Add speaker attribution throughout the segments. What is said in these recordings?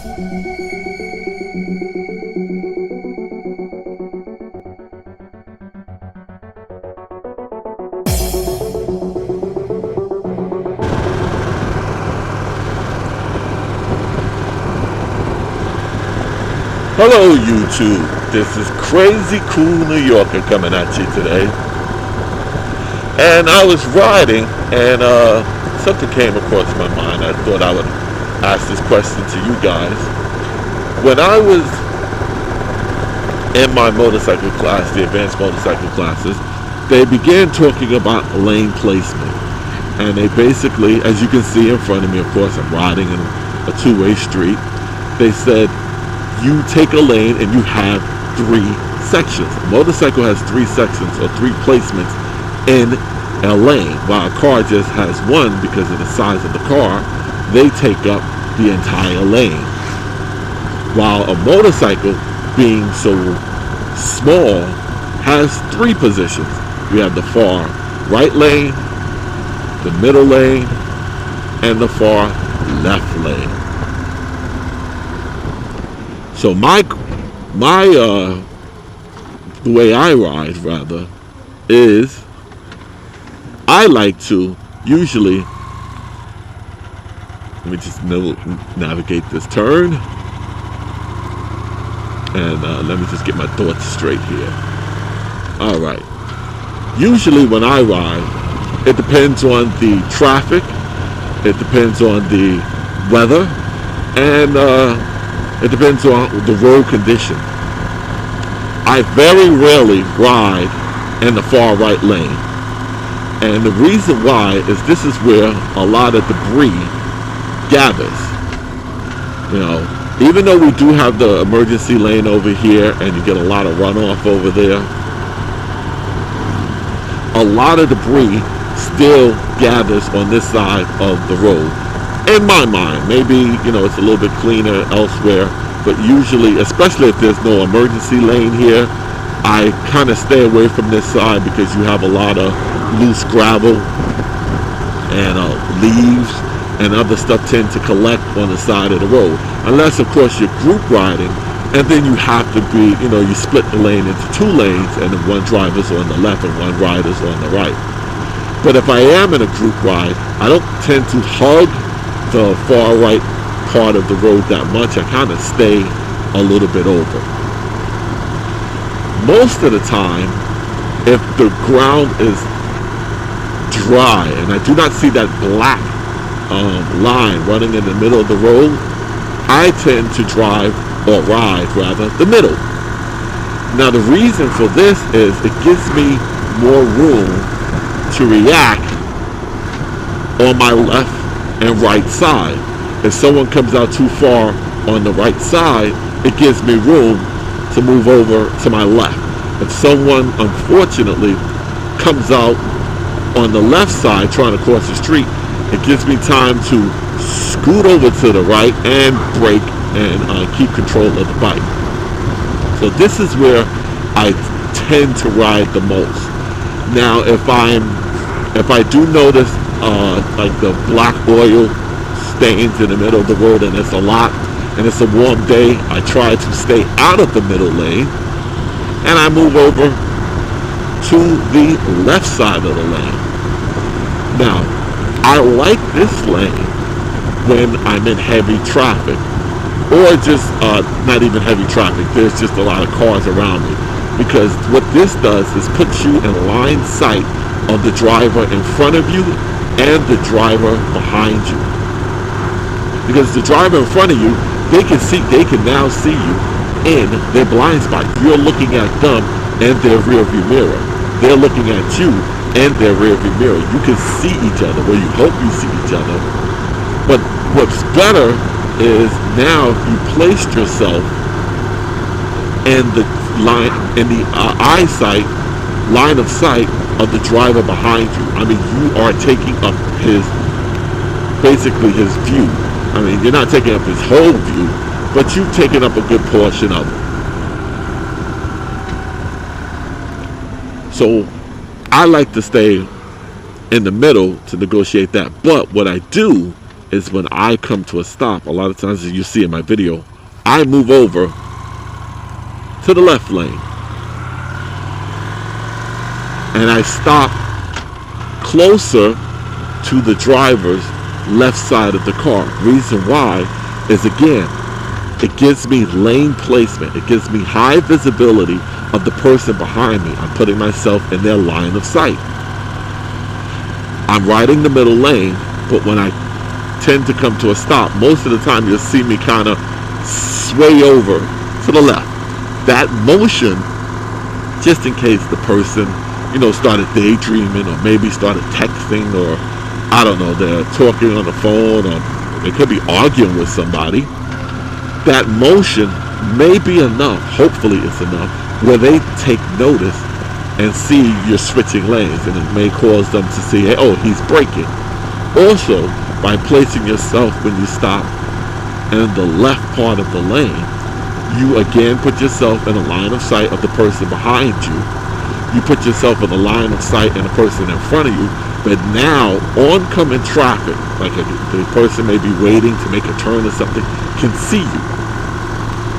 Speaker 1: Hello YouTube, this is Crazy Cool New Yorker coming at you today. And I was riding and something came across my mind. I thought I would ask this question to you guys. When I was in my motorcycle class, the advanced motorcycle classes, they began talking about lane placement. And they basically, as you can see in front of me, of course I'm riding in a two-way street, they said you take a lane and you have three sections. A motorcycle has three sections or three placements in a lane, while a car just has one because of the size of the car. They take up the entire lane. While a motorcycle, being so small, has three positions. We have the far right lane, the middle lane, and the far left lane. So the way I ride, rather, is I like to usually, let me just navigate this turn, and let me just get my thoughts straight here. All right. Usually when I ride, it depends on the traffic, it depends on the weather, and it depends on the road condition. I very rarely ride in the far right lane. And the reason why is this is where a lot of debris gathers. You know, even though we do have the emergency lane over here and you get a lot of runoff over there, a lot of debris still gathers on this side of the road. In my mind, maybe, it's a little bit cleaner elsewhere, but usually, especially if there's no emergency lane here, I kind of stay away from this side because you have a lot of loose gravel and leaves and other stuff tend to collect on the side of the road. Unless, of course, you're group riding, and then you have to be, you split the lane into two lanes, and then one driver's on the left and one rider's on the right. But if I am in a group ride, I don't tend to hug the far right part of the road that much. I kind of stay a little bit over. Most of the time, if the ground is dry and I do not see that black line running in the middle of the road, I tend to ride the middle. Now the reason for this is it gives me more room to react on my left and right side. If someone comes out too far on the right side, it gives me room to move over to my left. If someone unfortunately comes out on the left side trying to cross the street, it gives me time to scoot over to the right and brake and keep control of the bike. So this is where I tend to ride the most. Now if I do notice like the black oil stains in the middle of the road and it's a lot and it's a warm day, I try to stay out of the middle lane and I move over to the left side of the lane. Now I like this lane when I'm in heavy traffic, or just not even heavy traffic, there's just a lot of cars around me, because what this does is put you in line sight of the driver in front of you and the driver behind you. Because the driver in front of you, they can now see you in their blind spot. You're looking at them and their rear view mirror. They're looking at you and their rear view mirror. You can see each other. Well, you hope you see each other. But what's better is now you placed yourself in the line of sight of the driver behind you. I mean, you are taking up basically his view. I mean, you're not taking up his whole view, but you've taken up a good portion of it. So I like to stay in the middle to negotiate that. But what I do is when I come to a stop. A lot of times, as you see in my video, I move over to the left lane and I stop closer to the driver's left side of the car. Reason why is, again, it gives me lane placement. It gives me high visibility of the person behind me. I'm putting myself in their line of sight. I'm riding the middle lane, but when I tend to come to a stop, most of the time you'll see me kind of sway over to the left. That motion, just in case the person, started daydreaming or maybe started texting, or I don't know, they're talking on the phone, or they could be arguing with somebody. That motion may be enough, hopefully it's enough, where they take notice and see you're switching lanes, and it may cause them to see, hey, oh, he's braking. Also, by placing yourself when you stop in the left part of the lane, you again put yourself in a line of sight of the person behind you. You put yourself in the line of sight in the person in front of you, but now oncoming traffic, like the person may be waiting to make a turn or something, can see you.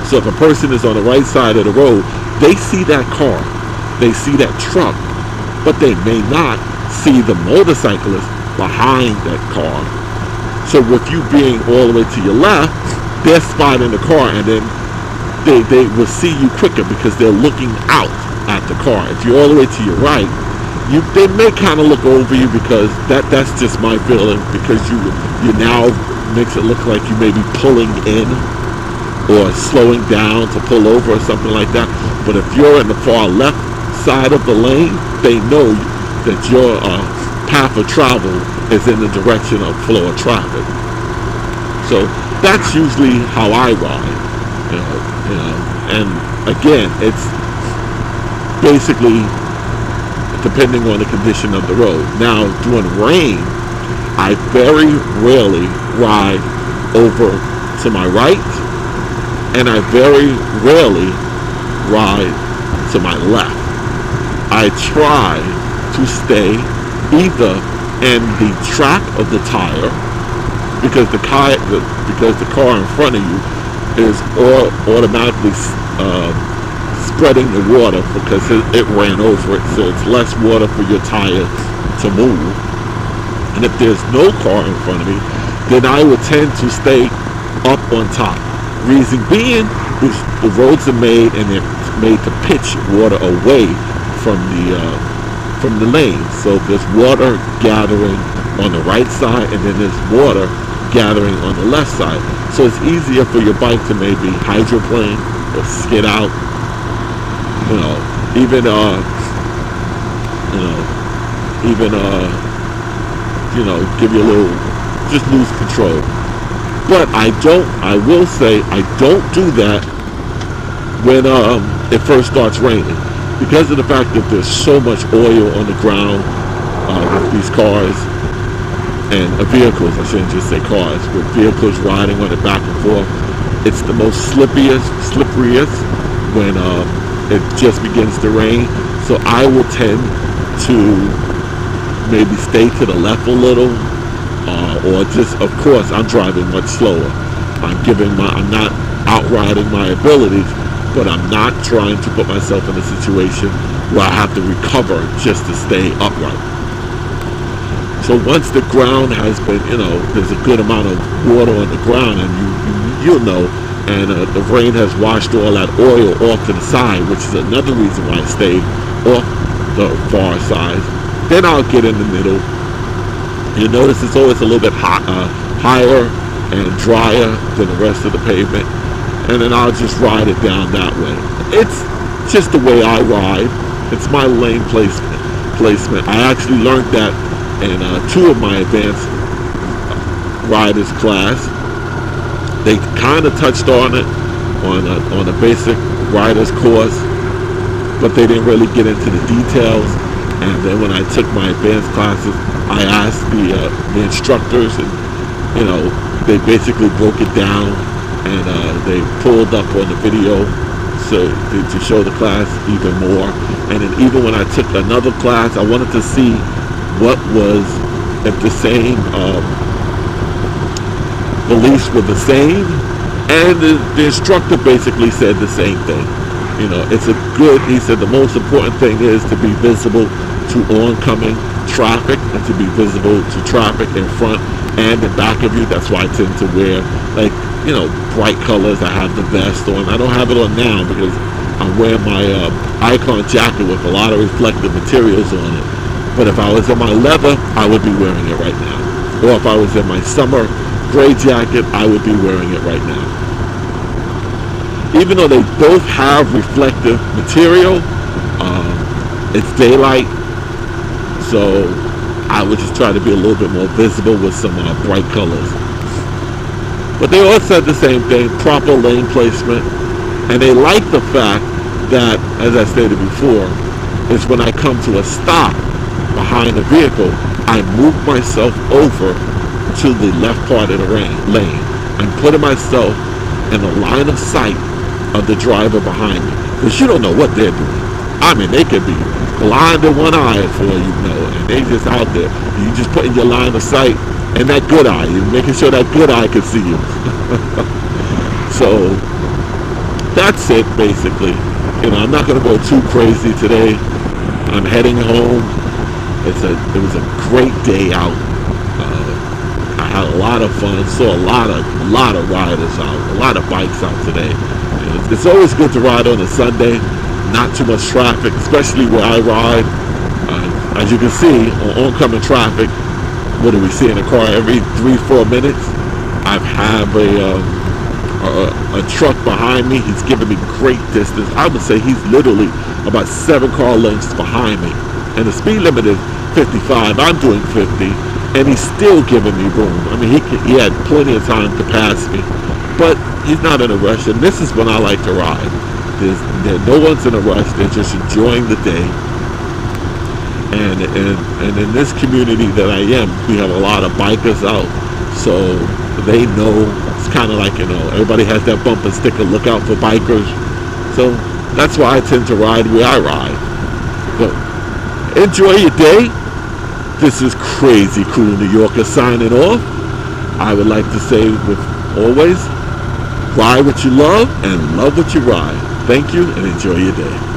Speaker 1: So if a person is on the right side of the road, they see that car, they see that truck, but they may not see the motorcyclist behind that car. So with you being all the way to your left, they're spotting the car, and then they will see you quicker because they're looking out at the car. If you're all the way to your right, they may kind of look over you, because that's just my feeling, because you now makes it look like you may be pulling in or slowing down to pull over or something like that. But if you're in the far left side of the lane, they know that your path of travel is in the direction of flow of traffic. So that's usually how I ride, and again, it's basically depending on the condition of the road. Now, during rain, I very rarely ride over to my right, and I very rarely ride to my left. I try to stay either in the track of the tire, because the car in front of you is automatically spreading the water, because it ran over it, so it's less water for your tire to move. And if there's no car in front of me, then I would tend to stay up on top. Reason being is the roads are made, and they're made to pitch water away from the lane. So there's water gathering on the right side, and then there's water gathering on the left side. So it's easier for your bike to maybe hydroplane or skid out, even give you a little, just lose control. But I will say I don't do that when it first starts raining, because of the fact that there's so much oil on the ground with these cars and vehicles. I shouldn't just say cars, with vehicles riding on it back and forth. It's the most slipperiest when it just begins to rain. So I will tend to maybe stay to the left a little, or just, of course, I'm driving much slower. I'm not outriding my abilities, but I'm not trying to put myself in a situation where I have to recover just to stay upright. So once the ground has been, there's a good amount of water on the ground, and you'll know, and the rain has washed all that oil off to the side, which is another reason why I stayed off the far side. Then I'll get in the middle. You'll notice it's always a little bit higher and drier than the rest of the pavement, and then I'll just ride it down that way. It's just the way I ride. It's my lane placement. I actually learned that in two of my advanced riders class. They kind of touched on it on a basic riders course, but they didn't really get into the details. And then when I took my advanced classes, I asked the instructors, and they basically broke it down, and they pulled up on the video to show the class even more. And then even when I took another class, I wanted to see what was, if the same beliefs were the same, and the instructor basically said the same thing. You know, it's a good, he said the most important thing is to be visible to oncoming traffic and to be visible to traffic in front and in back of you. That's why I tend to wear, like, you know, bright colors. I have the vest on. I don't have it on now because I'm wearing my Icon jacket with a lot of reflective materials on it. But if I was in my leather, I would be wearing it right now. Or if I was in my summer gray jacket, I would be wearing it right now. Even though they both have reflective material, it's daylight, so I would just try to be a little bit more visible with some bright colors. But they all said the same thing, proper lane placement, and they like the fact that, as I stated before, is when I come to a stop behind the vehicle, I move myself over to the left part of the lane. I'm putting myself in the line of sight of the driver behind me, because you don't know what they're doing. I mean, they could be blind in one eye for you know, and they just out there. You just put in your line of sight and that good eye. You're making sure that good eye can see you. So that's it, basically. You know, I'm not going to go too crazy today. I'm heading home. It was a great day out. I had a lot of fun. Saw a lot of riders out, a lot of bikes out today. You know, it's always good to ride on a Sunday. Not too much traffic, especially where I ride. As you can see, on oncoming traffic, what do we see in a car every 3-4 minutes? I have a truck behind me. He's giving me great distance. I would say he's literally about 7 car lengths behind me. And the speed limit is 55. I'm doing 50. And he's still giving me room. I mean, he had plenty of time to pass me. But he's not in a rush. And this is when I like to ride. No one's in a rush. They're just enjoying the day. And in this community that I am, we have a lot of bikers out. So they know, it's kind of like, you know, everybody has that bumper sticker, look out for bikers. So that's why I tend to ride where I ride. But enjoy your day. This is Krazy, Kool, New Yorker, signing off. I would like to say, with always, ride what you love and love what you ride. Thank you and enjoy your day.